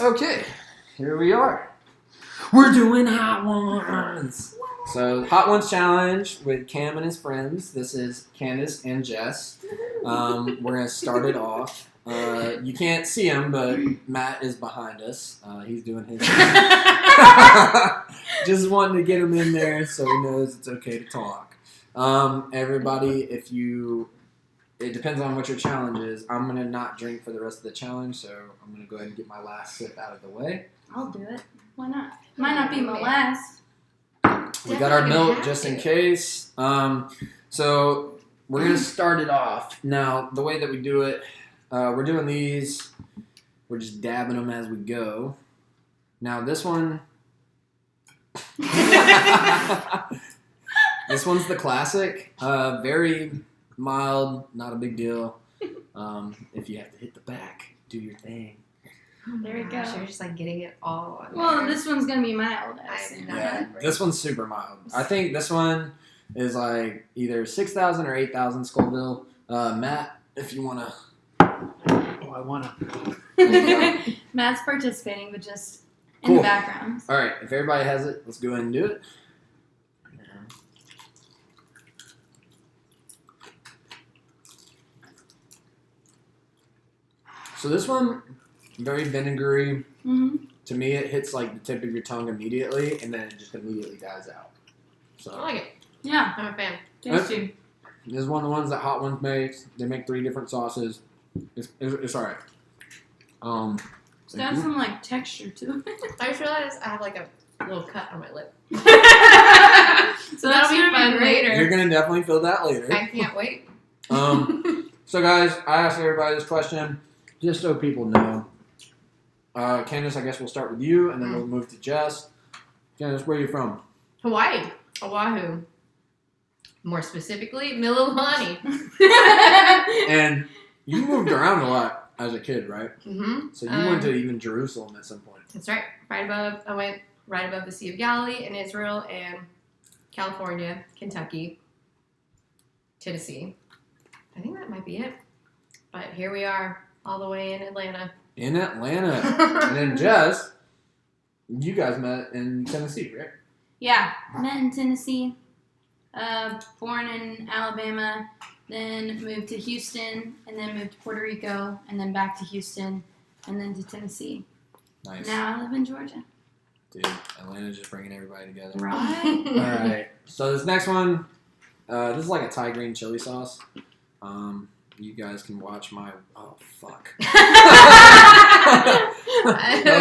Okay, here we are. We're doing Hot Ones. So, Hot Ones Challenge with Cam and his friends. This is Candice and Jess. We're going to start it off. You can't see him, but Matt is behind us. He's doing his thing. Just wanting to get him in there so he knows it's okay to talk. Everybody, it depends on what your challenge is. I'm going to not drink for the rest of the challenge, so I'm going to go ahead and get my last sip out of the way. I'll do it. Why not? Might not be my last. We got our milk just in case. So we're going to start it off. Now, the way that we do it, we're doing these. We're just dabbing them as we go. Now, this one... This one's the classic. Very mild, not a big deal. If you have to hit the back, do your thing. There we go. You're just like getting it all on Well, there. this one's going to be mild. Yeah, this one's super mild. I think this one is like either 6,000 or 8,000 Scoville. Matt, if you want to... Oh, I want to. Matt's participating, but just in the background. All right, if everybody has it, let's go ahead and do it. So this one, very vinegary. Mm-hmm. To me, it hits like the tip of your tongue immediately, and then it just immediately dies out. So I like it. Yeah. I'm a fan. Tasty. This is one of the ones that Hot Ones makes. They make 3 different sauces. It's all right. It's got some like texture to it. I just realized I have like a little cut on my lip. So that'll be fun later. You're gonna definitely feel that later. I can't wait. So guys, I asked everybody this question just so people know. Candice, I guess we'll start with you, and then we'll move to Jess. Candice, where are you from? Hawaii. Oahu. More specifically, Mililani. And you moved around a lot as a kid, right? Mm-hmm. So you went to even Jerusalem at some point. That's right. I went right above the Sea of Galilee in Israel and California, Kentucky, Tennessee. I think that might be it. But here we are, all the way in Atlanta. In Atlanta. And then Jess, you guys met in Tennessee, right? Yeah. Met in Tennessee. Born in Alabama. Then moved to Houston. And then moved to Puerto Rico. And then back to Houston. And then to Tennessee. Nice. Now I live in Georgia. Dude, Atlanta's just bringing everybody together. Right. All right. So this next one, this is like a Thai green chili sauce. You guys can watch my... Oh, fuck. That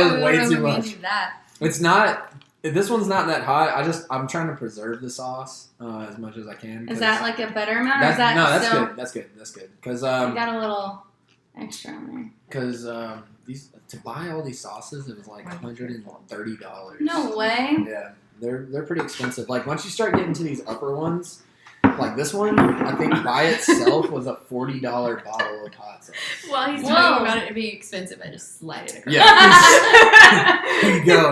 was way too much. It's not... This one's not that hot. I'm trying to preserve the sauce as much as I can. Is that like a better amount? Or is that no, that's still... good. That's good. Because I got a little extra on there. Because to buy all these sauces, it was like $130. No way. Yeah, they're pretty expensive. Like once you start getting to these upper ones, like this one, I think by itself was a $40 bottle of hot sauce. While he's talking about it to be expensive, I just slide it across. Yeah. There you go.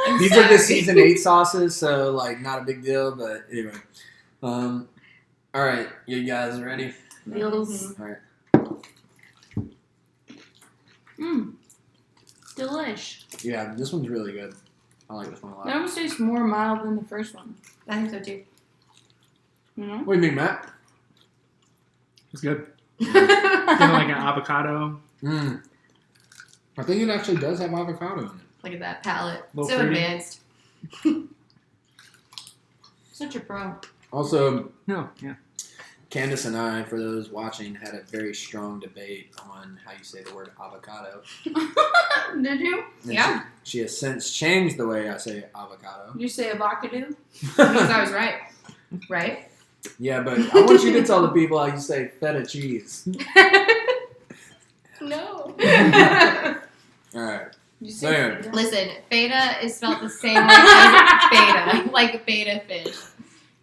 I'm These sorry. are the season 8 sauces, so like not a big deal. But anyway, all right, you guys ready? Feels. All right. Delish. Yeah, this one's really good. I like this one a lot. That almost tastes more mild than the first one. I think so too. You know? What do you think, Matt? It's good. Kind of like an avocado. I think it actually does have avocado in it. Look at that palate. Little So fruity. advanced. Such a pro. Also, No, yeah. Candice and I, for those watching, had a very strong debate on how you say the word avocado. Did you? And Yeah. She has since changed the way I say avocado. Did you say avocado? Because I was right. Right? Yeah, but I want you to tell the people how you say feta cheese. No. Alright. You So, say yeah. Listen, feta is spelled the same way as beta, like beta fish.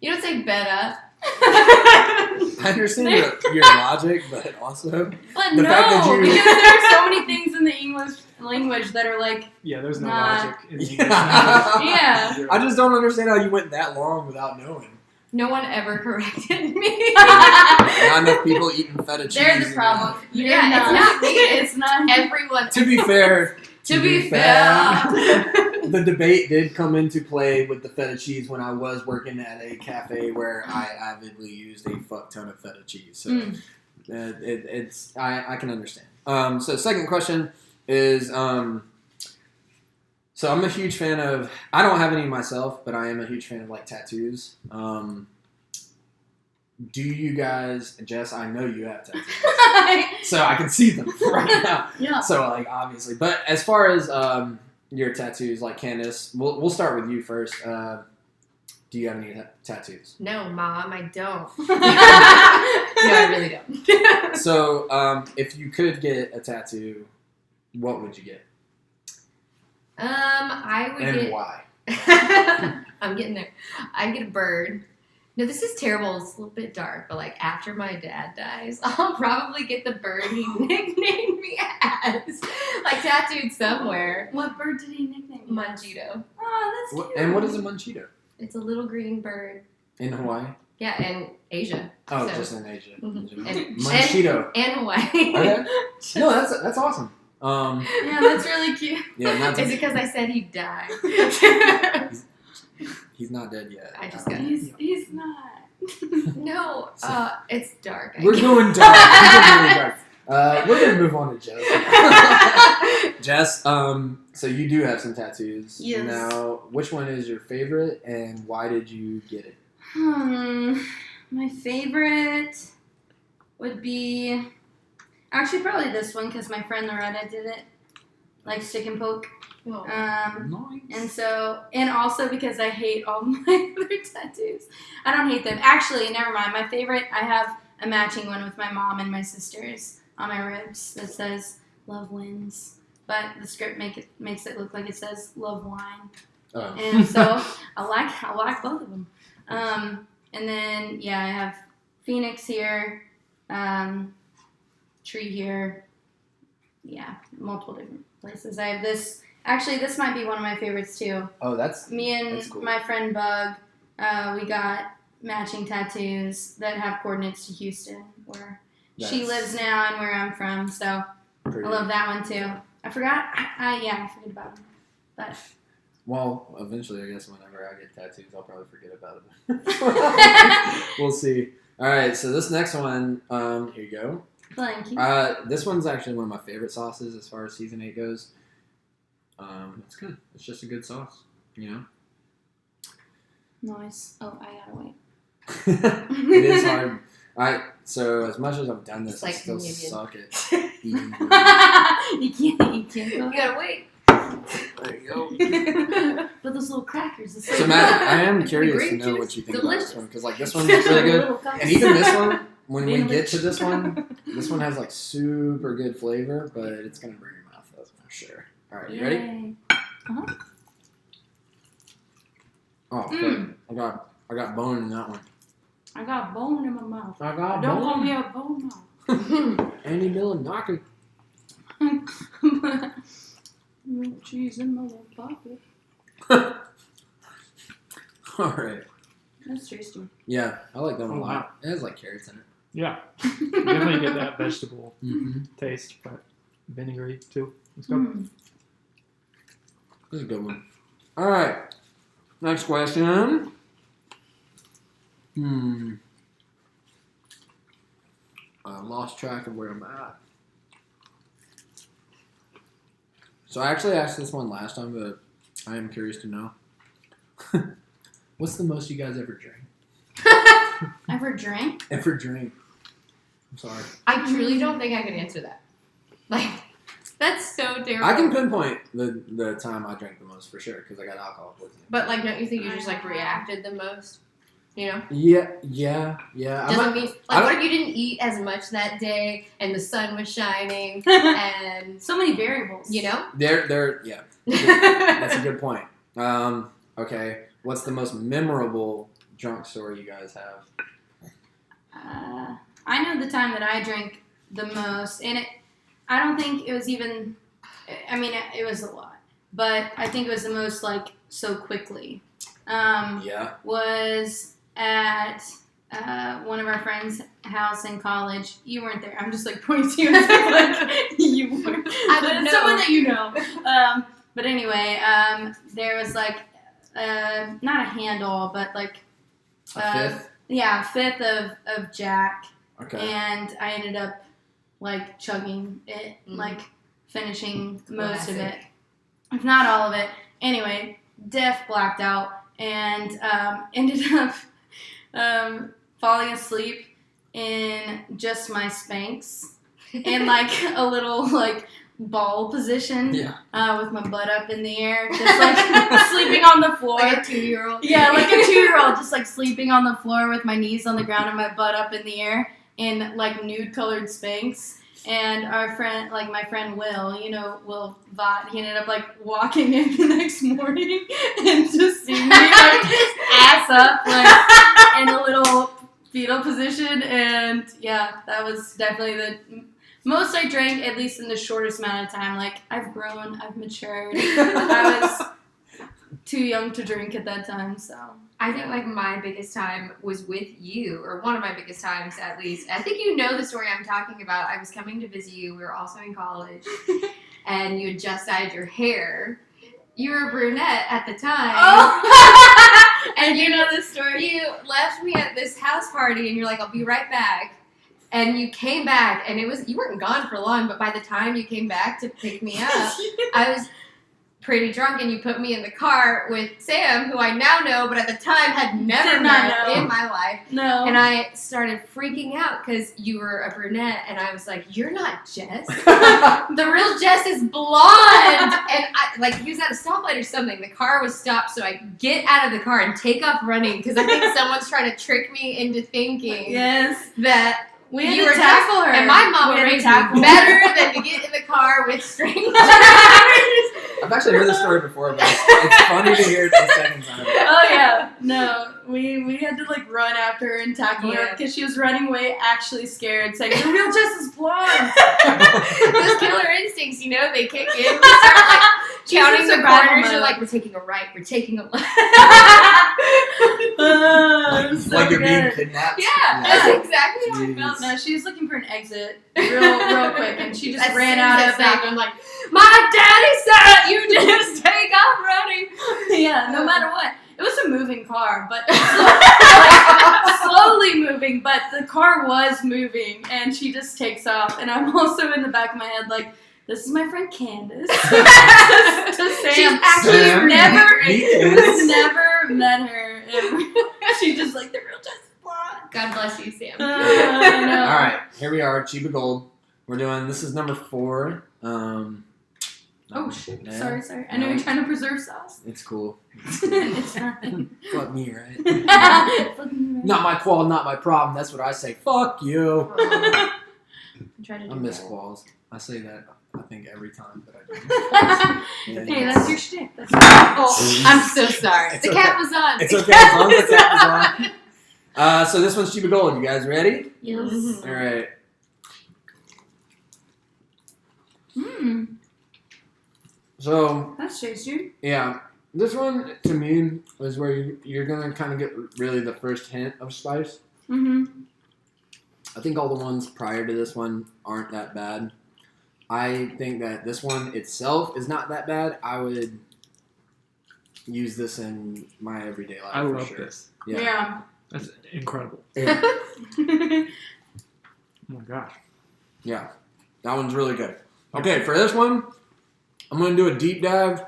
You don't say beta. I understand your logic, but also... But The no, fact that you- because there are so many things in the English language that are like, Yeah, there's no Nah. logic in English. Yeah. I just don't understand how you went that long without knowing. No one ever corrected me. Not enough people eating feta cheese. they're the problem. Yeah, it's not me. It's not. Everyone. To be fair, To be fair. The debate did come into play with the feta cheese when I was working at a cafe where I avidly used a fuck ton of feta cheese. So I can understand. So second question is, so I'm a huge fan of, I don't have any myself, but I am a huge fan of like tattoos. Do you guys, Jess, I know you have tattoos. So I can see them right now. Yeah. So like obviously, but as far as your tattoos, like Candice, we'll start with you first. Do you have any tattoos? No, Mom, I don't. No, I really don't. So if you could get a tattoo, what would you get? I would And get. why? I'm getting there. I'd get a bird. No, this is terrible. It's a little bit dark, but like after my dad dies, I'll probably get the bird he nicknamed me as, like tattooed somewhere. What bird did he nickname you? Manchito. Oh, that's cute. And what is a manchito? It's a little green bird. In Hawaii? Yeah, and Asia. Oh, So- just in Asia. Mhm. Manchito. And Hawaii. Okay. No, that's awesome. Yeah, that's really cute. Yeah, not Is to, it because I said he'd die? he's not dead yet. I just got He's not. No, it's dark. We're going dark. We're going really dark. We're gonna move on to Jess. Jess, so you do have some tattoos. Yes. Now, which one is your favorite, and why did you get it? My favorite would be actually probably this one because my friend Loretta did it, like stick and poke. Oh. Nice. And also because I hate all my other tattoos. I don't hate them. Actually, never mind. My favorite, I have a matching one with my mom and my sisters on my ribs that says "Love wins," but the script makes it look like it says "Love wine." Oh. And so I like both of them. And then I have Phoenix here, tree here. Yeah, multiple different places. I have this. Actually, this might be one of my favorites too. Oh, that's Me and that's cool. my friend Bug, we got matching tattoos that have coordinates to Houston, where she That's lives now and where I'm from. So pretty. I love that one too. I forgot. I forget about them. But Well, eventually, I guess whenever I get tattoos, I'll probably forget about it. We'll see. All right, so this next one, here you go. thank you. This one's actually one of my favorite sauces as far as season 8 goes. It's good. It's just a good sauce, you know. Nice. Oh, I gotta wait. It is hard. So as much as I've done this, It's I like still communion. suck at eating. you can't go. You gotta wait. There you go. But those little crackers. So Matt, I am curious to grape know juice, what you think delicious. about this one because like this one's really good, Little cups. and even this one, when we Being get rich. to this one has like super good flavor, but it's gonna burn your mouth, that's for sure. All right, you ready? Yay. Oh, fuck. I got bone in that one. I got a bone in my mouth. I got Don't call bone. me a bone mouth. Andy Miller knocking. Milk cheese in my little pocket. All right. That's tasty. Yeah, I like that one a Oh, lot. wow. It has like carrots in it. Yeah. Definitely get that vegetable Mm-hmm. taste, but vinegary too. Let's go. Mm. This is a good one. All right. Next question. I lost track of where I'm at. So I actually asked this one last time, but I am curious to know. What's the most you guys ever drank? Ever drank? Ever drink? I'm sorry. I truly don't think I could answer that. Like, that's so terrible. I can pinpoint the time I drank the most for sure because I got alcohol poisoning. But like, don't you think you just like reacted the most? You know? Yeah. Doesn't mean I like, what don't- if you didn't eat as much that day and the sun was shining and So many variables. you know? Yeah. That's a good point. Okay. What's the most memorable drunk story you guys have? I know the time that I drank the most, and I don't think it was even. I mean, it was a lot, but I think it was the most like so quickly. Yeah. Was at one of our friends' house in college. You weren't there. I'm just like pointing to you as if like you were. I would know. Someone that you know. But anyway, there was like not a handle, but like A fifth? Yeah, a fifth of Jack. Okay. And I ended up like chugging it, like finishing most of it, if not all of it. Anyway, blacked out and ended up falling asleep in just my Spanx in like a little like ball position with my butt up in the air, just like sleeping on the floor. Like a 2-year-old. Yeah, like a 2-year-old, just like sleeping on the floor with my knees on the ground and my butt up in the air in like nude colored Spanx. And our friend, like my friend Will, Will Vaught, he ended up like walking in the next morning and just seeing me like ass up, like in a little fetal position. And yeah, that was definitely the most I drank, at least in the shortest amount of time. Like I've grown, I've matured. I was too young to drink at that time, so. I think like my biggest time was with you, or one of my biggest times at least. I think you know the story I'm talking about. I was coming to visit you. We were also in college, and you had just dyed your hair. You were a brunette at the time. Oh! And you know this story? You left me at this house party, and you're like, I'll be right back. And you came back, and you weren't gone for long, but by the time you came back to pick me up, I was pretty drunk, and you put me in the car with Sam, who I now know, but at the time had never met in my life. No. And I started freaking out because you were a brunette, and I was like, "You're not Jess. The real Jess is blonde." And he was at a stoplight or something. The car was stopped, so I get out of the car and take off running because I think someone's trying to trick me into thinking that. We had to tackle her. And my mom raised me better than to get in the car with strangers. I've actually heard this story before, but it's funny to hear it the second time. Oh yeah, no, we had to like run after her and tackle her because she was running away, actually scared, saying the real Jess is blonde. Those killer instincts, they kick in. You start like counting the corners. You're like, we're taking a right, we're taking a left. So like you're being good. kidnapped. Yeah, that's exactly how I felt. No, she was looking for an exit real quick, and she just ran out of it. I'm like, my daddy said you just take off running. Yeah, no matter what. It was a moving car, but slowly moving, but the car was moving, and she just takes off, and I'm also in the back of my head like, this is my friend Candice. To Sam. She's actually never met her. She's just like, the real Jess is blonde. God bless you, Sam. No. All right, here we are, Chiba Gold. This is number 4. Oh shit! Yeah. Sorry. I know you're trying to preserve sauce. It's cool. It's fine. Fuck me, right? Fuck me, right? Not my qual, not my problem. That's what I say. Fuck you. I miss quals. I say that, I think, every time that I do. Hey, that's your shtick. Oh, I'm so sorry. It's the okay. cat was on. It's okay as long as the cat was on. So this one's Chiba Gold. You guys ready? Yes. Mm-hmm. All right. So That's tasty. yeah, this one to me is where you're gonna kind of get really the first hint of spice. Mm-hmm. I think all the ones prior to this one aren't that bad. I think that this one itself is not that bad. I would use this in my everyday life. I for love sure. this. Yeah. That's incredible. Yeah. Oh my gosh. Yeah, that one's really good. Okay, for this one, I'm going to do a deep dive,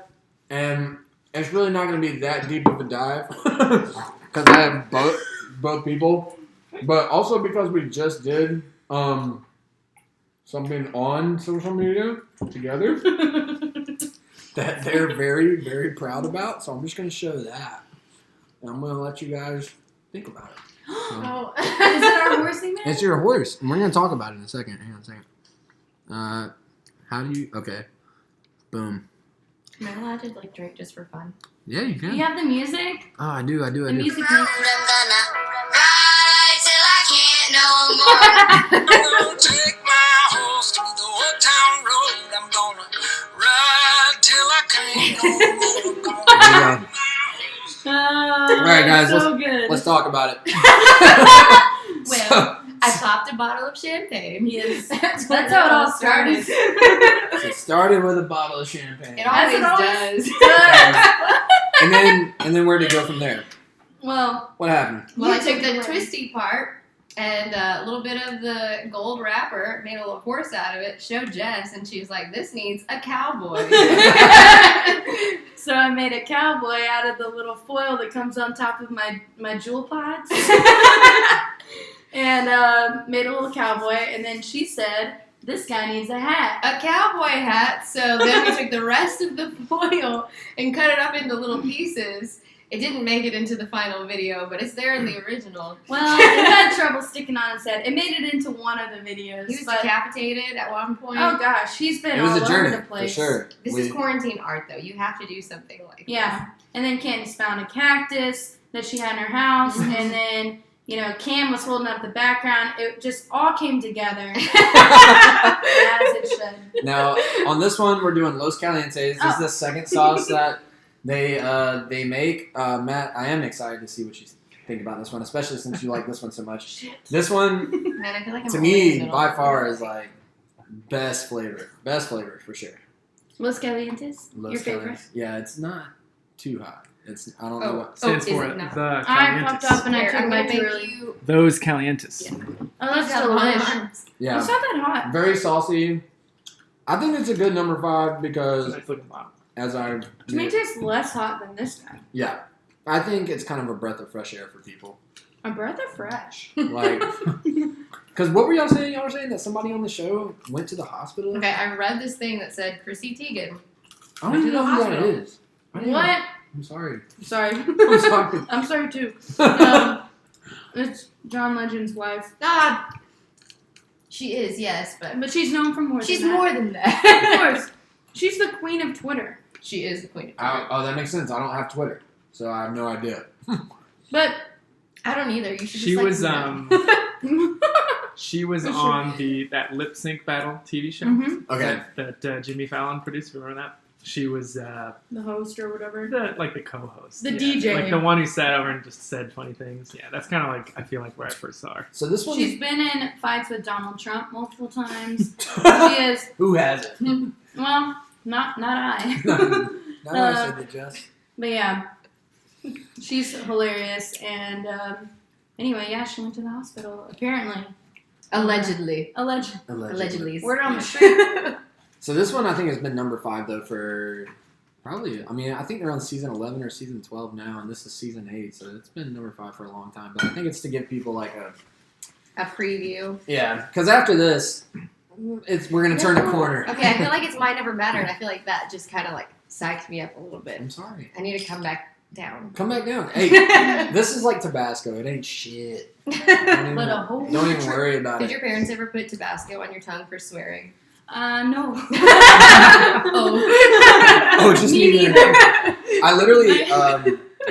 and it's really not going to be that deep of a dive because I have both people, but also because we just did something on social media together that they're very, very proud about, so I'm just going to show that, and I'm going to let you guys think about it. Oh. Is it our horse thing, man? It's your horse, and we're going to talk about it in a second. Hang on a second. How do you... Okay. Boom. Am I allowed to drink just for fun? Yeah, you can. You have the music? Oh, I do. The music. I'm gonna ride till I can't no more. I'm gonna take my horse to the old town road. I'm gonna ride till I can't no more. There you go. right, guys, so good. let's talk about it. Well, I popped a bottle of champagne. Yes. That's That's how it all started. So it started with a bottle of champagne. It always does. And then where'd it go from there? Well, What happened? Well, I You took took the it away. twisty part and a little bit of the gold wrapper, made a little horse out of it, showed Jess, and she was like, "This needs a cowboy." so I made a cowboy out of the little foil that comes on top of my jewel pods. And made a little cowboy, and then she said, "This guy needs a hat." A cowboy hat. So then we took the rest of the foil and cut it up into little pieces. It didn't make it into the final video, but it's there in the original. Well, it had trouble sticking on his head. It made it into one of the videos. He was but, decapitated at one point. oh gosh, he's been It was all a journey, over the for place. sure. This is quarantine art, though. You have to do something like Yeah, and then Candice found a cactus that she had in her house, and then Cam was holding up the background. It just all came together as it should. Now, on this one, we're doing Los Calientes. This is the second sauce that they make. Matt, I am excited to see what you think about this one, especially since you like this one so much. This one, this. Man, I feel like I'm to always in the me, middle. by far, is like best flavor for sure. Los Calientes, Los your favorite? Calientes. Yeah, it's not too hot. I don't know what. Stands is for it not? the I fucked up Calientes. and I Here, took I'm my gonna too make early. you. Those Calientes. Yeah. Oh, that's Got one delicious. arm. Yeah, It's not that hot. very saucy. I think it's a good number 5 because Nice looking bottle. as I To me, it tastes less hot than this guy. yeah, I think it's kind of a breath of fresh air for people. A breath of fresh. Like, because what were y'all saying? Y'all were saying that somebody on the show went to the hospital. Okay, I read this thing that said Chrissy Teigen. I don't even know who that Hospital. is. I don't know. What? I'm sorry. Sorry. I'm sorry. I'm sorry too. It's John Legend's wife. Ah, she is, yes, but But she's known for more she's than more that. than that. Of course. She's the queen of Twitter. She is the queen. Oh, that makes sense. I don't have Twitter, so I have no idea. But I don't either. You should She just was know. she was For sure. on that lip sync battle TV show Mhm. Okay. that Jimmy Fallon produced. Remember that? She was The host or whatever. the co-host, The yeah. DJ. like the one who sat over and just said funny things. Yeah, that's kind of like I feel like where I first saw her. So this one. She's been in fights with Donald Trump multiple times. She is, Who has it? well, not I. No, I said that, Jess. But yeah, she's hilarious. And anyway, yeah, she went to the hospital, apparently. Allegedly. Allegedly. Allegedly. Word on the street. So this one I think has been number 5 though for probably. I mean, I think they're on season 11 or season 12 now, and this is season 8, so it's been number 5 for a long time. But I think it's to give people like A preview. because after this, we're gonna turn a corner. Okay, I feel like it's My Never Matter, and I feel like that just kind of like psyched me up a little bit. I'm sorry. I need to come back down. Come back down. Hey, this is like Tabasco. It ain't shit. Don't But a even, whole don't even worry about Did it. your parents ever put Tabasco on your tongue for swearing? no. Oh, just Me me. neither. I literally,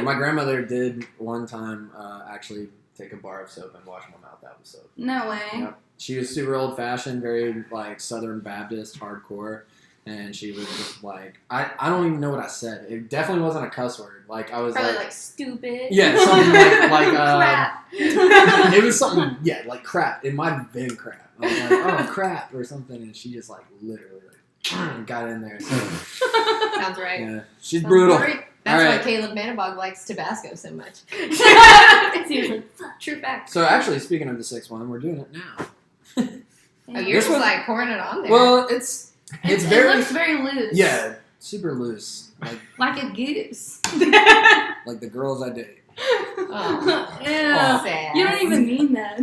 my grandmother did one time actually take a bar of soap and wash my mouth out with soap. No way. Yep. She was super old fashioned, very like Southern Baptist, hardcore, and she was just like, I don't even know what I said. It definitely wasn't a cuss word. Like I was Probably like, like stupid. yeah, something like Crap. it was something, yeah, like crap. It might have been crap. I was like, oh crap or something, and she just like literally like got in there. So, Sounds right. yeah, she's Sounds brutal. right. All That's right. why Caleb Manabog likes Tabasco so much. Seriously. True fact. So actually, speaking of the 6th one, we're doing it now. Oh, you're This just one- like pouring it on there. Well, it's It very looks very loose. yeah, super loose, Like a goose. like the girls I date. Oh, Ew. sad. You don't even mean that.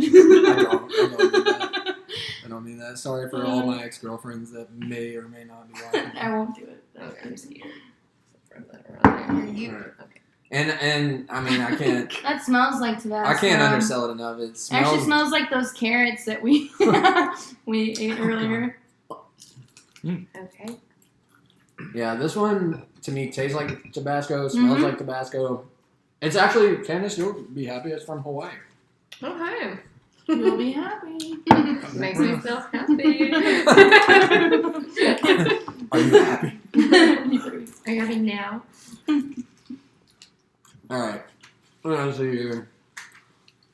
I don't mean that. Sorry for all my ex-girlfriends that may or may not be watching. I won't do it. Okay. Throw that around there. You- Alright. okay. And I mean I can't That smells like Tabasco. I can't undersell it enough. It Actually, smells. smells like those carrots that we we ate earlier. Okay. Yeah, this one to me tastes like Tabasco. Smells Mhm. like Tabasco. It's actually Candice. You'll be happy. It's from Hawaii. Okay. You'll be happy. Makes me feel happy. Are you happy? Are you happy now? All right. Let's see here.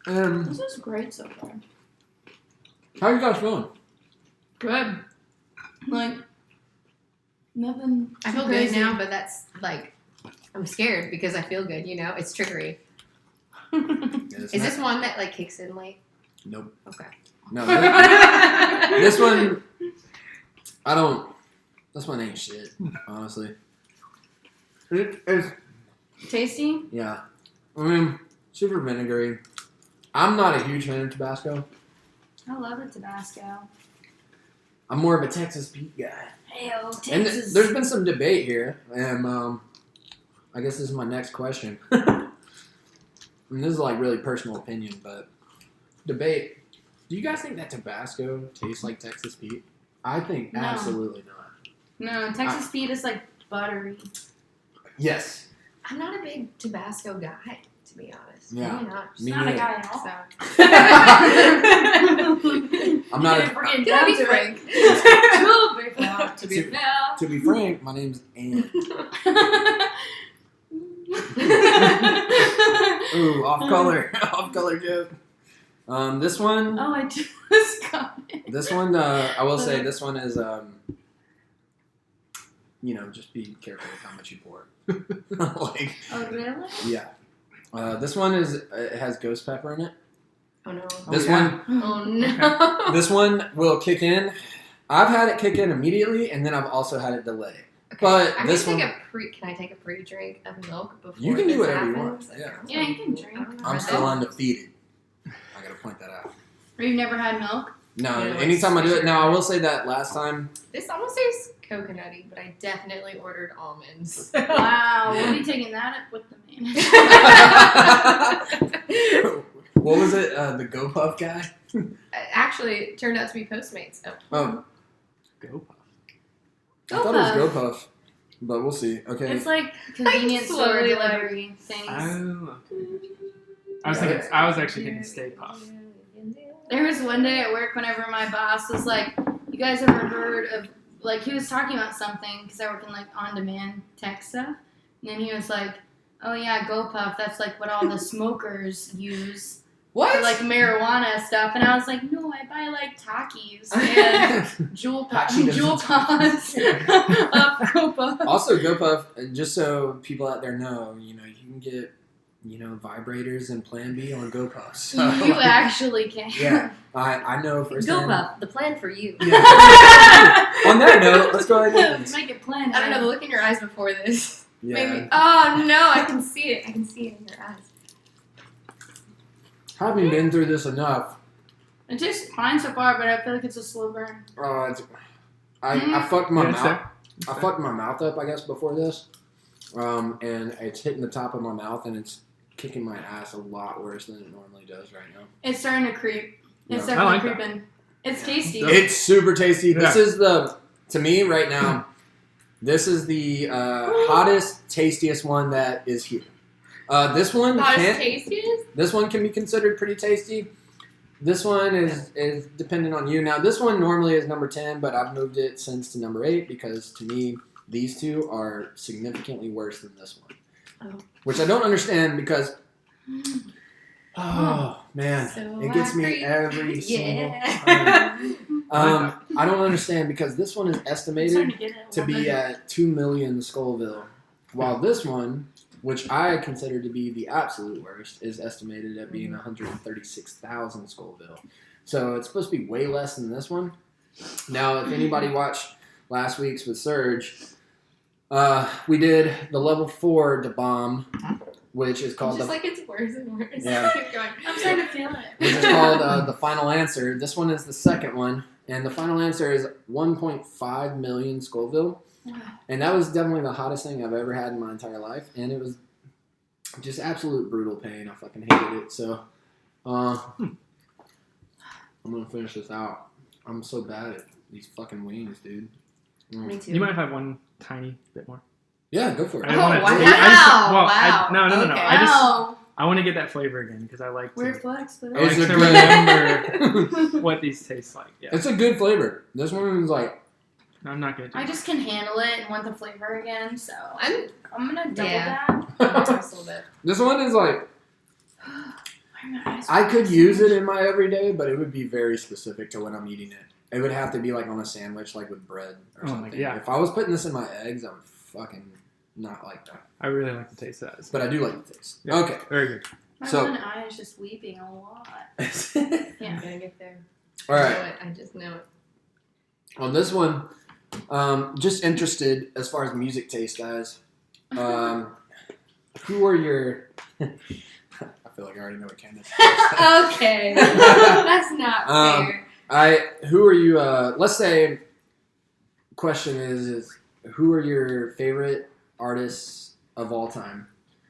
This is great so far. How are you guys feeling? Good. Like, nothing. I too feel crazy. good now, but that's like, I'm scared because I feel good, you know? It's trickery. Is Is this one that like kicks in late? Nope. Okay. No. This one, I don't. This one ain't shit, honestly. It's Tasty? yeah. I mean, super vinegary. I'm not a huge fan of Tabasco. I love the Tabasco. I'm more of a Texas Pete guy. Hey-o, And Texas. there's been some debate here, and I guess this is my next question. And this is like really personal opinion, but debate. Do you guys think that Tabasco tastes like Texas Pete? I think No. absolutely not. No, Texas Pete is like buttery. Yes. I'm not a big Tabasco guy, to be honest. Yeah. Really not. She's Me not a neither. guy at all. I'm not a. Freaking Can I be down to frank? it. To be fair. To be frank, my name's Ann. Ooh, off color joke. This one. Oh, I just got it. This one, I will say, this one is, just be careful with how much you pour. Like, Oh, really? yeah. This one it has ghost pepper in it. Oh no. This yeah. one, Oh no. this one will kick in. I've had it kick in immediately, and then I've also had it delay. Okay. But I'm this gonna one, can I take a pre-drink of milk before You can do this whatever you happens? want, yeah. Yeah, you can drink. I don't know. I'm still undefeated. I gotta point that out. Or you've never had milk? No, Yeah, anytime I do it. sure. Now, I will say that last time. This almost tastes coconutty, but I definitely ordered almonds. Wow, we'll be taking that up with the man. What was it? The Go Puff guy? Actually, it turned out to be Postmates. Oh, Go Puff. I thought it was Go Puff, but we'll see. Okay. It's like convenience store slowly delivery things. Oh, okay. I was actually thinking Stay Puff. There was one day at work whenever my boss was like, you guys ever heard of, like, he was talking about something, because I work in, like, on-demand tech stuff, and then he was like, oh, yeah, Go Puff, that's, like, what all the smokers use What? for, like, marijuana stuff, and I was like, no, I buy, like, Takis and Jewel Pods of Go Puff. Also, Go Puff, just so people out there know, you can get, vibrators and Plan B on Go Puff. So, You actually can. Yeah, I know firsthand. Go Puff, the plan for you. Yeah. On that note, let's go ahead and do this. Make it plan. I don't know, the look in your eyes before this. Yeah. Maybe. Oh no, I can see it. I can see it in your eyes. Having been through this enough, It tastes fine so far, but I feel like it's a slow burn. I fucked my Yeah, it's mouth. fair. I fucked my mouth up, I guess, before this, and it's hitting the top of my mouth, and it's kicking my ass a lot worse than it normally does right now. It's starting to creep. It's Yeah. definitely I like that. creeping. It's tasty. It's super tasty. This Yeah. is to me right now, this is the hottest, tastiest one that is here. This one This one can be considered pretty tasty. This one is dependent on you. Now, this one normally is number 10, but I've moved it since to number 8 because to me, these two are significantly worse than this one. Oh. Which I don't understand because, oh, man, So it gets me hungry. every single Yeah. time. I don't understand because this one is I'm starting estimated to get it a to little be bit. at 2 million Scoville, while this one, which I consider to be the absolute worst, is estimated at being 136,000 Scoville. So it's supposed to be way less than this one. Now, if anybody watched last week's with Surge, we did the level 4 Da Bomb, which is called Just like it's worse and worse. Yeah. Keep going. I'm starting to feel it. which is called the Final Answer. This one is the second one, and the Final Answer is 1.5 million Scoville. And that was definitely the hottest thing I've ever had in my entire life. And it was just absolute brutal pain. I fucking hated it. So, I'm going to finish this out. I'm so bad at these fucking wings, dude. Me too. You might have one tiny bit more. Yeah, go for it. I wanna- wow. I- Wow. no. Okay. Wow. I want to get that flavor again because I like We're to, flex, but I like It's a to good- remember what these taste like. Yeah, It's a good flavor. This one is like, I'm not gonna do I that. just can handle it and want the flavor again, so I'm I'm gonna double Yeah. that. just a little bit. this one is like, I could use it in my everyday, but it would be very specific to when I'm eating it. It would have to be like on a sandwich, like with bread or something. yeah. If I was putting this in my eggs, I would fucking not like that. I really like the taste of that. But I do like the taste. Yeah, Okay. Very good. My So- one eye is just weeping a lot. I'm Yeah. gonna get there. All I right. know it. I just know it. On this one, just interested as far as music taste, guys. Who are your... I feel like I already know what Candice is. Okay. That's not fair. Who are you, let's say, question is who are your favorite artists of all time?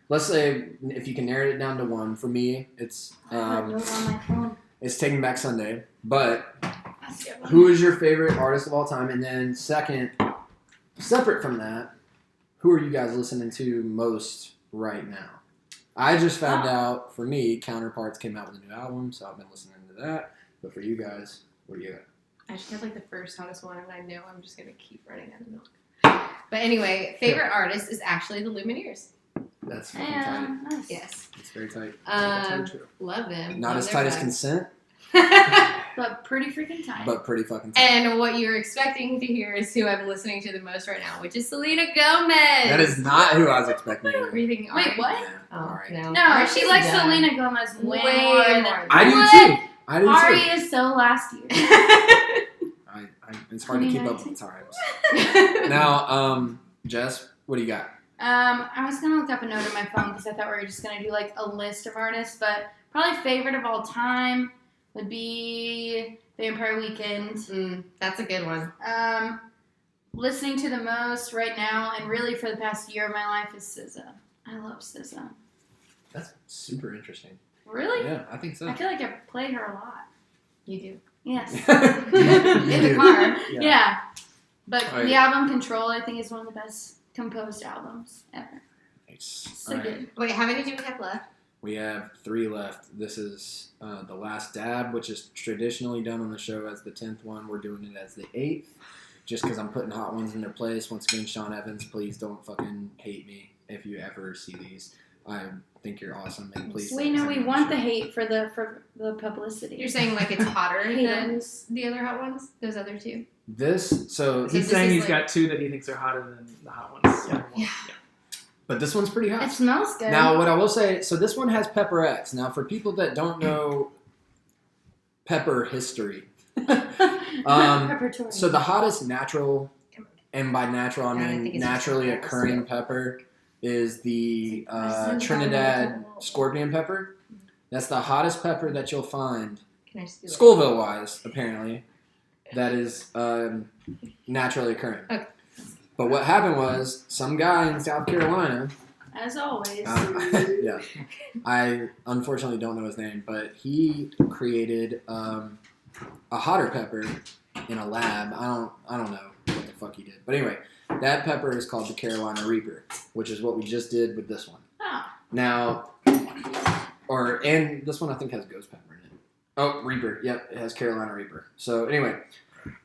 Let's say, if you can narrow it down to one, for me, it's I have a note on my phone. it's Taking Back Sunday. But That's good. who is your favorite artist of all time? And then second, separate from that, who are you guys listening to most right now? I just found out, for me, Counterparts came out with a new album, so I've been listening to that. But for you guys, what do you got? I just have like the first hottest one, and I know I'm just gonna keep running out of milk. But anyway, favorite artist is actually the Lumineers. That's fucking Yeah, tight. nice. Yes, It's very tight. love them. Not Love as their tight as vibes. Consent, But pretty freaking tight. but pretty fucking tight. And what you're expecting to hear is who I'm listening to the most right now, which is Selena Gomez. That is not who I was expecting. What are you thinking? Wait, Ari? what? Yeah, Oh, alright. no. No, Ari, she she's likes done. Selena Gomez way, Way more than more. I do What? too. I do Ari too. is so last year. It's hard to keep up with the times. Now, Jess, what do you got? I was gonna look up a note on my phone because I thought we were just gonna do like a list of artists, but probably favorite of all time would be Vampire Weekend. That's a good one. Listening to the most right now, and really for the past year of my life, is SZA. I love SZA. That's super interesting. Really? Yeah, I think so. I feel like I played her a lot. You do. Yes. In the car. Yeah. But Oh, the yeah. album Control, I think, is one of the best composed albums ever. Nice. So All right. good. Wait, how many do we have left? We have 3 left. This is the last dab, which is traditionally done on the show as the 10th one. We're doing it as the 8th, just because I'm putting hot ones in their place. Once again, Sean Evans, please don't fucking hate me if you ever see these. I think you're awesome, and please. We know we want the hate for the publicity. You're saying like it's hotter than Haters. the other hot ones? Those other two? This, so, So He's this saying is he's like- got 2 that he thinks are hotter than the hot ones. Yeah. but this one's pretty hot. It smells good. Now, what I will say, so this one has Pepper X. Now, for people that don't know pepper history, Preparatory. so the hottest natural, and by natural I I mean think it's naturally just occurring pepper, is the Trinidad scorpion pepper. That's the hottest pepper that you'll find, Can I just do it? Scoville-wise, apparently, that is naturally occurring. Okay. But what happened was, some guy in South Carolina, As always. yeah, I unfortunately don't know his name, but he created a hotter pepper in a lab. I don't know what the fuck he did, but anyway, that pepper is called the Carolina Reaper, which is what we just did with this one. Ah. Now, and this one I think has ghost pepper in it. Oh, Reaper. Yep, it has Carolina Reaper. So anyway,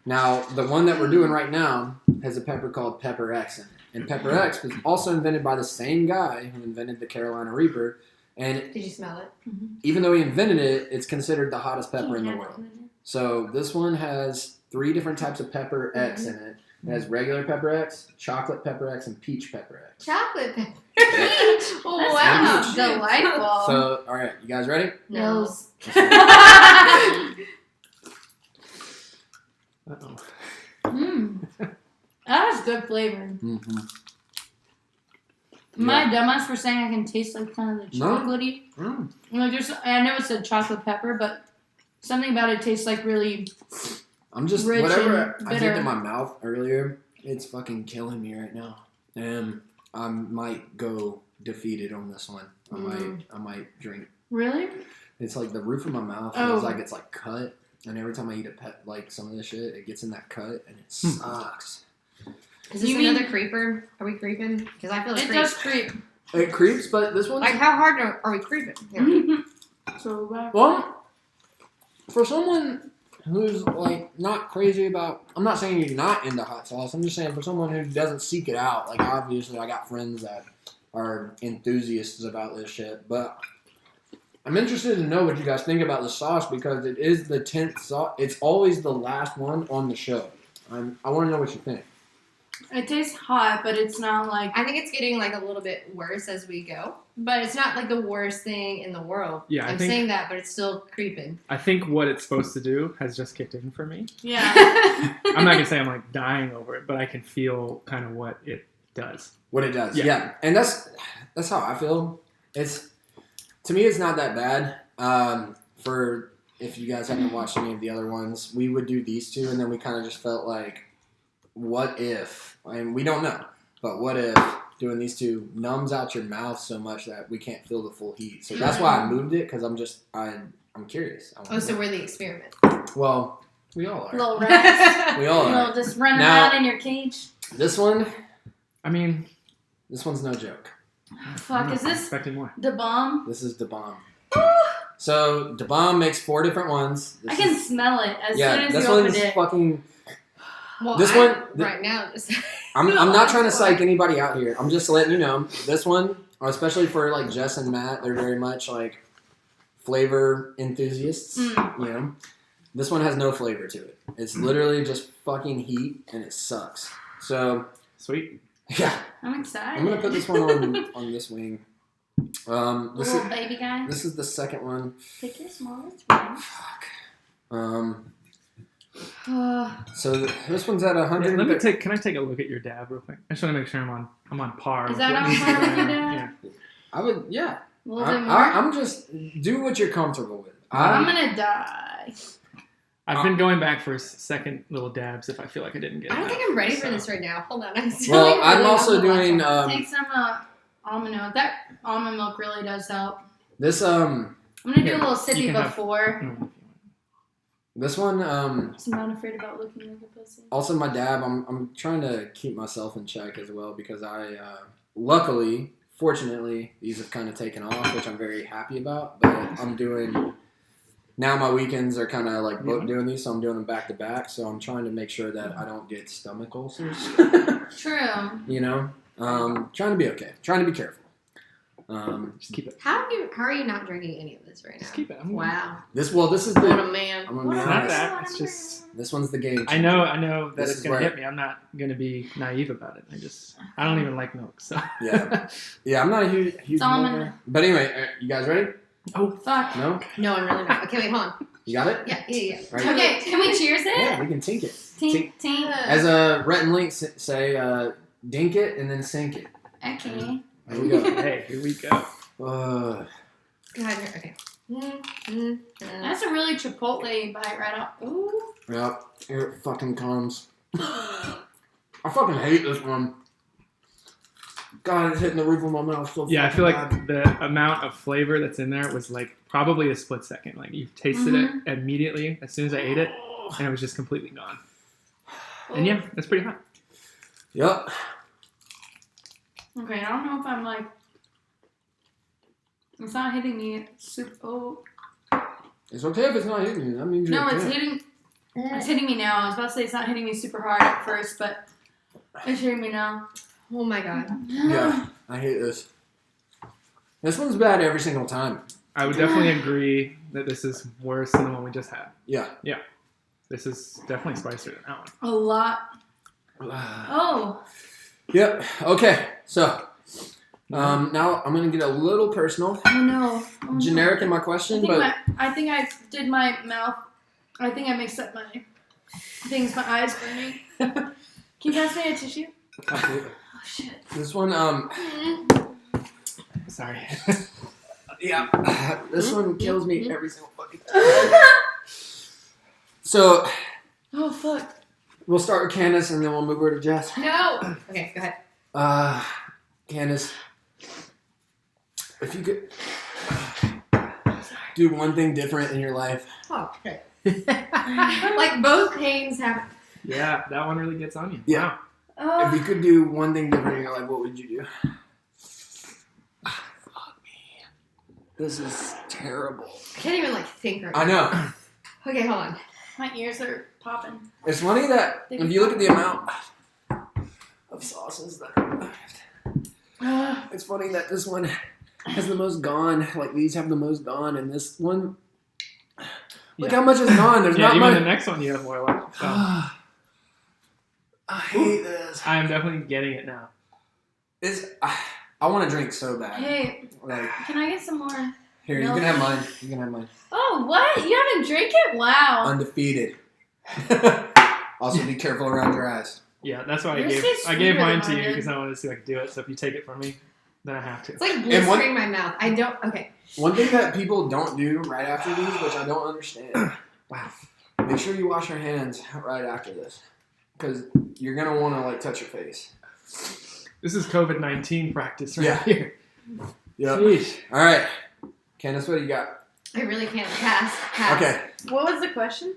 now the one that we're doing right now has a pepper called Pepper X in it. And Pepper X was also invented by the same guy who invented the Carolina Reaper. And Did you smell it? even though he invented it, it's considered the hottest pepper in the Yeah. world. So this one has 3 different types of Pepper X in it. It has regular Pepper X, chocolate Pepper X, and peach Pepper X. Chocolate pepper. That Wow. sounds delightful. So, all right, you guys ready? No. Nose. Uh-oh. That has good flavor. Mm-hmm. Am I a dumbass for saying I can taste like kind of the No. chocolatey? Mm. I know it said chocolate pepper, but something about it tastes like really. I'm just Rich whatever and I did bitter. to my mouth earlier. It's fucking killing me right now, and I might go defeated on this one. I might drink. Really? It's like the roof of my mouth Oh. feels like it's like cut, and every time I eat like some of this shit, it gets in that cut, and it sucks. Is this You mean- another creeper? Are we creeping? Because I feel like It does creep. It creeps, but this one, Like, how hard are we creeping? Here. So well, for someone who's like not crazy about, I'm not saying you're not into hot sauce. I'm just saying for someone who doesn't seek it out. Like obviously, I got friends that are enthusiasts about this shit, but I'm interested to know what you guys think about the sauce because it is the 10th sauce. It's always the last one on the show. I want to know what you think. It tastes hot, but it's not like. I think it's getting like a little bit worse as we go, but it's not like the worst thing in the world. Yeah, I'm saying that, but it's still creeping. I think what it's supposed to do has just kicked in for me. Yeah. I'm not gonna say I'm like dying over it, but I can feel kind of what it does. What it does, yeah. And that's how I feel. To me, it's not that bad. For if you guys haven't watched any of the other ones, we would do these two, and then we kind of just felt like, what if? And we don't know, but what if doing these two numbs out your mouth so much that we can't feel the full heat? So that's why I moved it because I'm curious. So we're the experiment. Well, we all are. Little rats. We all Little are. just run Now- around in your cage. This one, I mean, this one's no joke. Fuck, is I'm this expecting more. the bomb? This is Da Bomb. So Da Bomb makes 4 different ones. I can smell it as soon as this you open one's it. fucking. Well, This I'm one- right now. Just I'm not trying to psych anybody out here. I'm just letting you know. This one, especially for like Jess and Matt, they're very much like flavor enthusiasts. You know, this one has no flavor to it. It's literally just fucking heat, and it sucks. So Sweet. yeah, I'm excited. I'm gonna put this one on this wing. This Little is baby guy. this is the second one. Pick your smallest one. Fuck. So this one's at Yeah, 100. Can I take a look at your dab real quick? I just want to make sure I'm on par. Is with that what on needs to par go with your down. dab? Yeah. I would, yeah. A little bit more. I'm just do what you're comfortable with. I'm gonna die. I've been going back for second little dabs if I feel like I didn't get I don't enough, think I'm ready for so. this right now. Hold on. I'm Well, I'm also doing Take some almond milk. That almond milk really does help. this I'm gonna do Here, a little you sippy can have- before. this one I'm not afraid about looking like a pussy. also my dab. I'm trying to keep myself in check as well because I luckily, fortunately, these have kind of taken off, which I'm very happy about. But I'm doing now. My weekends are kind of like booked doing these, so I'm doing them back to back. So I'm trying to make sure that I don't get stomach ulcers. True. You know, trying to be okay, trying to be careful. Just keep it. How are you not drinking any of this right now? Just keep it. Wow. This is What the. a man. I'm gonna be It's not honest. that. It's just. This one's the game. I know that This it's is gonna where- hit me. I'm not gonna be naive about it. I don't even like milk. So. Yeah, I'm not a huge It's almond milk milk. guy. But anyway, you guys ready? Oh, Fuck. No? No, I'm really not. Okay, wait, hold on. You got it? Yeah. Right. Okay, can we cheers it? Yeah, we can tink it. Tink, tink. As Rhett and Link say, dink it and then sink it. Okay. Here we go. hey, here we go. Uh, Go ahead. Okay. That's a really chipotle bite right off. Ooh. yep, here it fucking comes. I fucking hate this one. God, it's hitting the roof of my mouth so Yeah, I fucking feel bad. like the amount of flavor that's in there was like probably a split second. Like you tasted it immediately as soon as I ate it, and it was just completely gone. And yeah, that's pretty hot. Yep. Okay, I don't know if I'm like. It's not hitting me super. Oh. It's okay if it's not hitting you. That means you're No, it's okay. hitting. It's hitting me now. I was about to say it's not hitting me super hard at first, but it's hitting me now. Oh my god. Yeah, I hate this. This one's bad every single time. I would definitely agree that this is worse than the one we just had. Yeah. This is definitely spicier than that one. A lot. Oh. Yep. Okay. So, now I'm gonna get a little personal. Oh no. Oh, no. Generic in my question, but I think I did my mouth. I think I mixed up my things. My eyes burning. Can you pass me a tissue? absolutely. Oh shit. This one, Sorry. yeah, this one kills me every single fucking time. So, Oh fuck. we'll start with Candice and then we'll move over to Jess. No. Okay, go ahead. Candice, if you could do one thing different in your life, Oh, okay. Like both pains have. Yeah, that one really gets on you. Yeah. Wow. if you could do one thing different in your life, what would you do? Fuck me. This is terrible. I can't even like think right now. I know. Okay, hold on. My ears are popping. It's funny that if you look at the amount of sauces that are left, it's funny that this one has the most gone. Like these have the most gone, and this one. Look Yeah. how much is gone. There's Yeah, not even much. the next one you have more left. So. I hate this. I am definitely getting it now. I want to drink so bad. Hey, Like, can I get some more? here, you Milk. can have mine. You can have mine. Oh, what? You haven't drank it? Wow. Undefeated. Also, be careful around your eyes. Yeah, that's why Yours tastes I gave sweeter mine than to you mine did. because I wanted to see if I could do it. So if you take it from me, then I have to. It's like And blistering my mouth. I don't. Okay. One thing that people don't do right after these, which I don't understand. Wow. Make sure you wash your hands right after this, because you're gonna want to like touch your face. This is COVID-19 practice right Yeah. here. Yep. Jeez. All right, Candice, what do you got? I really can't pass. Okay. What was the question?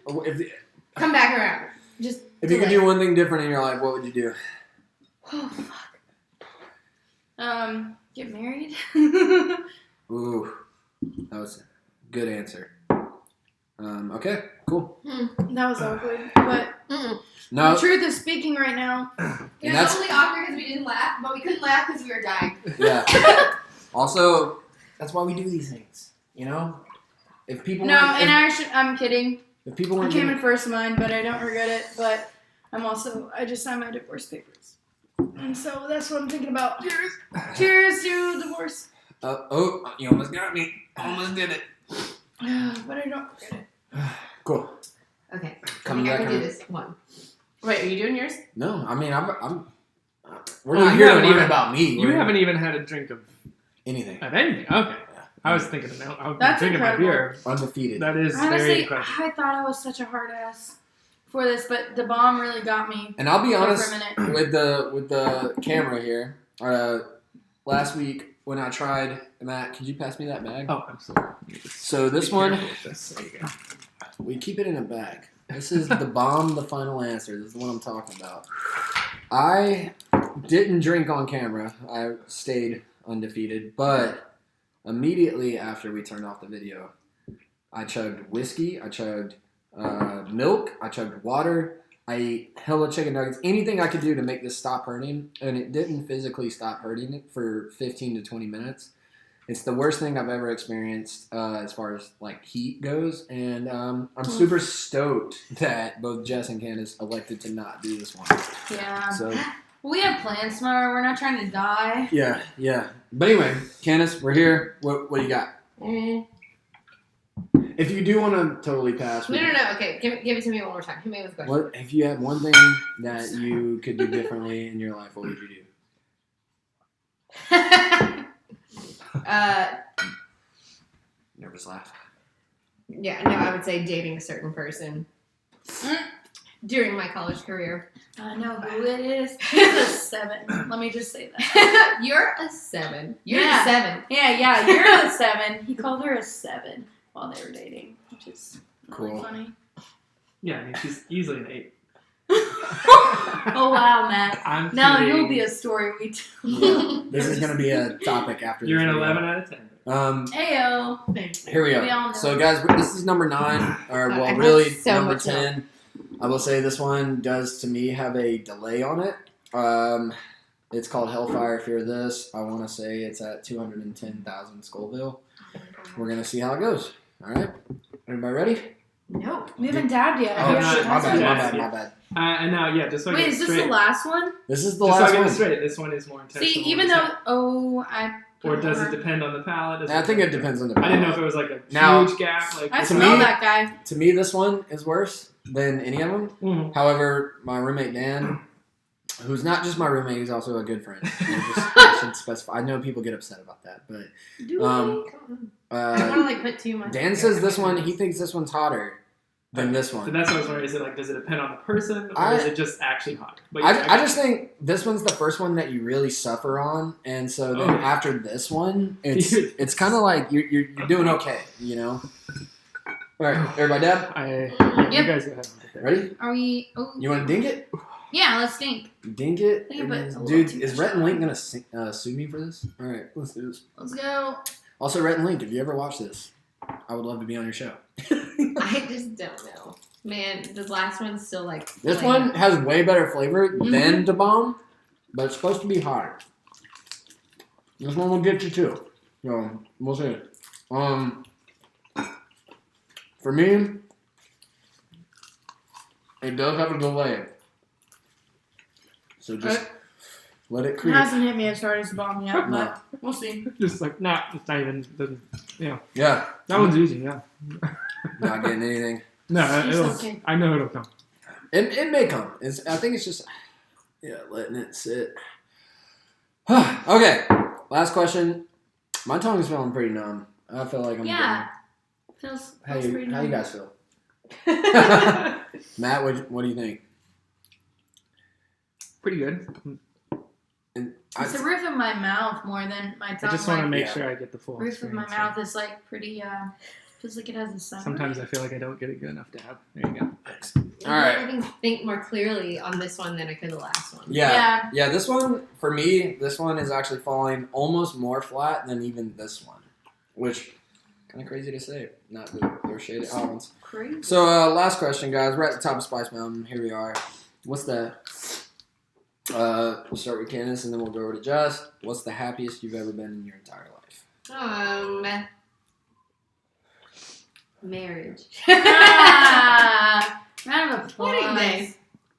Come back around. Just. If you could delay. do one thing different in your life, what would you do? Oh, fuck. Get married? Ooh, that was a good answer. Okay, cool. That was awkward. But No, the truth is speaking right now. It And was that's- only awkward because we didn't laugh, but we couldn't laugh because we were dying. yeah. Also, that's why we do these things. You know, if people No, weren't- and I'm kidding. if people I weren't came giving- in first of mine, but I don't regret it. But I just signed my divorce papers. And so that's what I'm thinking about. Cheers. Cheers to divorce. oh, you almost got me. Almost did it. But I don't regret it. Cool. Okay. Coming I back think I on. can do this one. Wait, are you doing yours? No, I mean we're Oh, not you here to haven't learn even- about me. You haven't even had a drink of anything. anything. Okay. I was thinking of I was That's thinking about incredible. beer. Undefeated. That is very Honestly, incredible. I thought I was such a hard ass for this, but the bomb really got me. And I'll be for honest a minute. with the camera here. Last week when I tried, Matt, could you pass me that bag? Oh, absolutely. So this Be one, careful with this. There you go. we keep it in a bag. This is the bomb, the final answer. This is the one I'm talking about. I didn't drink on camera. I stayed undefeated, but immediately after we turned off the video, I chugged whiskey, I chugged milk, I chugged water, I ate hella chicken nuggets, anything I could do to make this stop hurting, and it didn't physically stop hurting it for 15 to 20 minutes. It's the worst thing I've ever experienced as far as like heat goes, and I'm super stoked that both Jess and Candice elected to not do this one. Yeah. So We have plans tomorrow. We're not trying to die. yeah. But anyway, Candice, we're here. What do you got? If you do want to totally pass, we No. can- Okay, give it to me one more time. Hit me with the question. What if you had one thing that you could do differently in your life? What would you do? Nervous laugh. Yeah, no, I would say dating a certain person during my college career. I know who it is. He's a 7. Let me just say that. You're a 7. You're Yeah. a 7. Yeah, you're a 7. He called her a 7 while they were dating, which is really Cool. funny. Yeah, I mean, she's easily an 8. Oh, wow, Matt. I'm Now kidding. you'll be a story we tell. This is going to be a topic after You're this an video. 11 out of 10. Ayo. Here we We all are. know. So, guys, this is number 9, or I well, have really so number much 10. I will say this one does to me have a delay on it. It's called Hellfire Fear This. I want to say it's at 210,000 Scoville. We're gonna see how it goes. All right, everybody ready? No. We haven't dabbed yet. Oh Yeah, shit, my bad, yeah, my bad, yeah. my bad. And now, yeah, just so I Wait, get is it this straight. the last one? This is the Just so I last get it one. straight, this one is more intense. See, than even one though, Or does it depend on the palate? Does I think it depends on the. I didn't know if it was like a Now- huge gap. Like I To smell me- that guy. To me, this one is worse than any of them. Mhm. However, my roommate Dan, who's not just my roommate, he's also a good friend. I should specify. I know people get upset about that, but Do Um, I don't want to like put too much. Dan says this one. He thinks this one's hotter than this So one. that's what I was wondering. Is it like, does it depend on the person, or I- is it just actually hot? But I just think this one's the first one that you really suffer on, and so then Oh. after this one, it's kind of like you're doing okay, you know. All right, everybody, dab. You Yep. guys go ahead. Ready? Are we? Oh, You want to dink it? yeah, let's think. Dink it, Yeah, but it's a little dude. too Is much Rhett and time. Link gonna sue me for this? All right, let's do this. Let's go. Also, Rhett and Link, if you ever watch this, I would love to be on your show. I just don't know. Man, the last one's still like. This playing. one has way better flavor Mm-hmm. than Da Bomb, but it's supposed to be hotter. This one will get you too. So we'll see. For me, it does have a delay. So just let it It creep. hasn't hit me as hard as the bomb yet, No. but we'll see. Just like, nah, it's not even. Yeah. That one's easy. Yeah. Not getting anything. No, It's it'll. okay. I know it'll come. It may come. I think it's just letting it sit. Okay. Last question. My tongue's feeling pretty numb. I feel like I'm Yeah. Feels How pretty you numb. guys feel? Matt, what do you think? Pretty good. And It's the roof of my mouth more than my tongue. I just want to make Yeah. sure I get the full roof of my experience. mouth is like pretty. Feels like it has a sun. Sometimes I feel like I don't get it good enough to have. There you go. All right. I can think more clearly on this one than I could the last one. Yeah. This one, for me, this one is actually falling almost more flat than even this one. Which, kind of crazy to say. Not that they're shaded ones. Crazy. So, last question, guys. We're at the top of Spice Mountain. Here we are. What's the... we'll start with Candice, and then we'll go over to Jess. What's the happiest you've ever been in your entire life? Marriage. Ah, round of applause. Wedding day.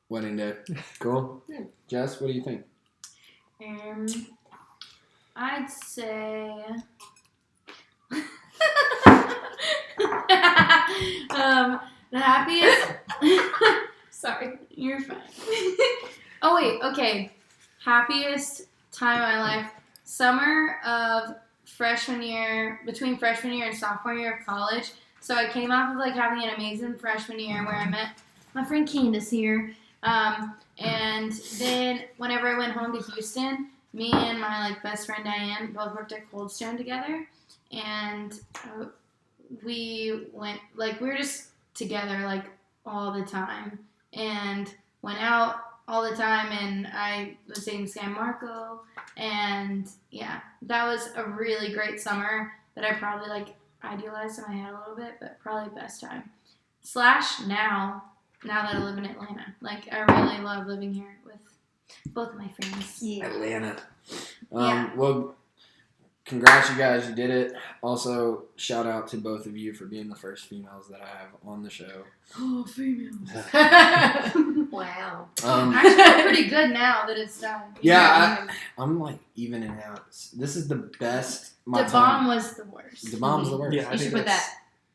Wedding day. Cool. Yeah. Jess, what do you think? I'd say. The happiest. Sorry. You're fine. Oh wait, okay. Happiest time of my life. Summer of freshman year, between freshman year and sophomore year of college. So I came off of like having an amazing freshman year where I met my friend Candice here. And then whenever I went home to Houston, me and my like best friend Diane both worked at Cold Stone together, and we went we were just together like all the time, and went out all the time, and I was dating this guy Marco, and yeah, that was a really great summer that I probably like idealized in my head a little bit, but probably best time. / now that I live in Atlanta, like I really love living here with both of my friends. Yeah. Atlanta. Yeah. Well, congrats, you guys. You did it. Also, shout out to both of you for being the first females that I have on the show. Oh, females. Wow. Actually, I'm pretty good now that it's done. Yeah, I'm like evening out. This is the best. The bomb was the worst. The bomb's the worst. Yeah, I You think should put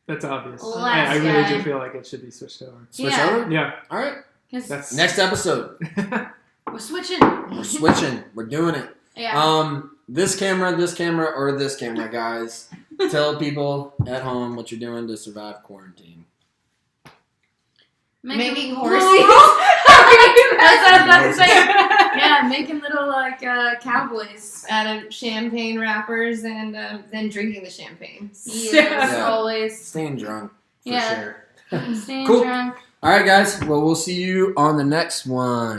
that's obvious. Last I really guy. do feel like it should be switched over. Switch Yeah. over? Yeah, All right. 'Cause that's Next episode. we're switching. We're switching. We're doing it. Yeah. This camera, or this camera, guys. Tell people at home what you're doing to survive quarantine. Making little- horses. That's what I was about to say. Yeah, making little like cowboys. Out of champagne wrappers and then drinking the champagne. Yes, Yeah. always. Staying drunk, for Yeah. sure. Staying Cool. drunk. All right, guys. Well, we'll see you on the next one.